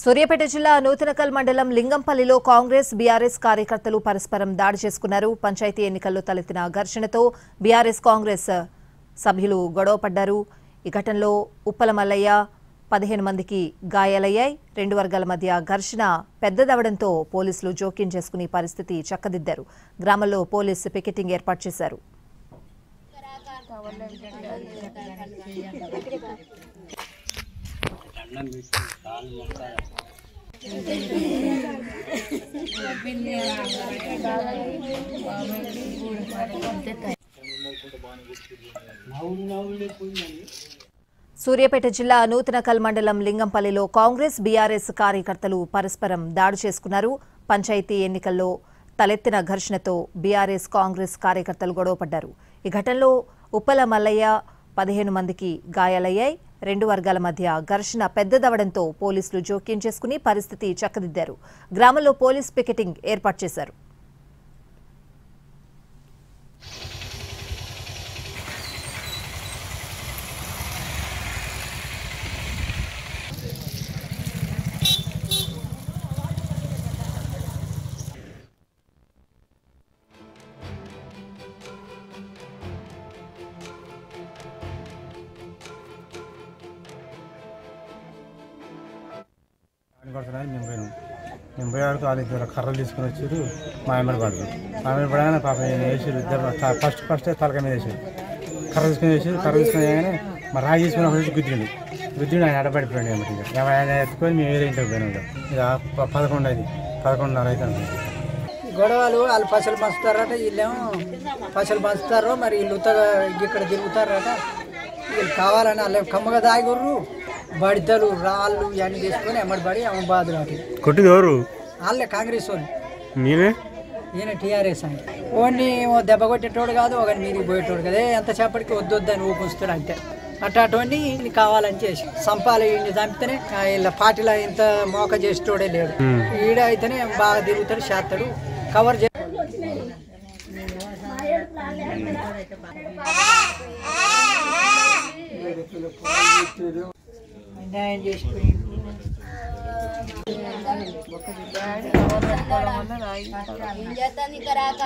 సూర్యాపేట జిల్లా నూతనకల్ మండలం లింగంపల్లిలో కాంగ్రెస్ బీఆర్ఎస్ కార్యకర్తలు పరస్పరం దాడి చేసుకున్నారు. పంచాయతీ ఎన్నికల్లో తలెత్తిన ఘర్షణతో బీఆర్ఎస్ కాంగ్రెస్ సభ్యులు గొడవపడ్డారు. ఈ ఘటనలో ఉప్పల మల్లయ్య 15 మందికి గాయాలయ్యాయి. రెండు వర్గాల మధ్య ఘర్షణ పెద్దదవడంతో పోలీసులు జోక్యం చేసుకుని పరిస్థితి చక్కదిద్దారు. గ్రామంలో పోలీసు పికెటింగ్ ఏర్పాటు చేశారు. సూర్యాపేట జిల్లా నూతనకల్ మండలం లింగంపల్లిలో కాంగ్రెస్ బీఆర్ఎస్ కార్యకర్తలు పరస్పరం దాడి చేసుకున్నారు. పంచాయతీ ఎన్నికల్లో తలెత్తిన ఘర్షణతో బీఆర్ఎస్ కాంగ్రెస్ కార్యకర్తలు గొడవపడ్డారు. ఈ ఘటనలో ఉప్పల మల్లయ్య 15 మందికి గాయాలయ్యాయి. రెండు వర్గాల మధ్య ఘర్షణ పెద్దదవడంతో పోలీసులు జోక్యం చేసుకుని పరిస్థితి చక్కదిద్దారు. గ్రామంలో పోలీస్ పికెటింగ్ ఏర్పాటు చేశారు. నేను పోయేవారికి వాళ్ళు ఇద్దరు కర్రలు తీసుకుని వచ్చారు. మా ఎమ్మడి పడరు. మా ఎమ్మడి పడగానే పాప వేసారు. ఇద్దరు ఫస్ట్ తలక మీద వేసారు. కర్ర తీసుకుని వేసారు. కర్ర తీసుకుని వేయగానే మా రాగి తీసుకుని వచ్చి గుద్దిండు. ఆయన అడపడిపోయాడు. ఏమిటి ఆయన ఎత్తుకొని మేము వేరే ఇంటికి పోయినాం. ఇక 11:30 అయితే గొడవలు వాళ్ళు పసలు పంచుతారట. వీళ్ళేమో పసలు పంచుతారో మరి వీళ్ళు ఉత్తగా ఇక్కడ తిరుగుతారట. వీళ్ళు కావాలని వాళ్ళు కమ్మగా దాగుర్రు. బడితలు రాళ్ళు ఇవన్నీ తీసుకొని ఎమ్మడి పడి అమ్మ బాధలు అటు కొట్టింది ఎవరు? వాళ్ళే కాంగ్రెస్ వాళ్ళు. మీరే? ఈయన టీఆర్ఎస్ అని ఓన్ని దెబ్బ కొట్టేటోడు కాదు, ఒకని మీరికి పోయేటోడు కదా. ఎంతసేపటికి వద్దని ఊపిస్తాడు అంటే అటువంటి కావాలని చేసి సంపాలి. ఈయన చంపితేనే వీళ్ళ పార్టీలో ఇంత మోక చేసేటోడే లేడు. ఈడ అయితేనే బాగా తిరుగుతాడు, చేస్తాడు, కవర్ చే న్యాయం చేసుకుని ఇంజాతాని కరాక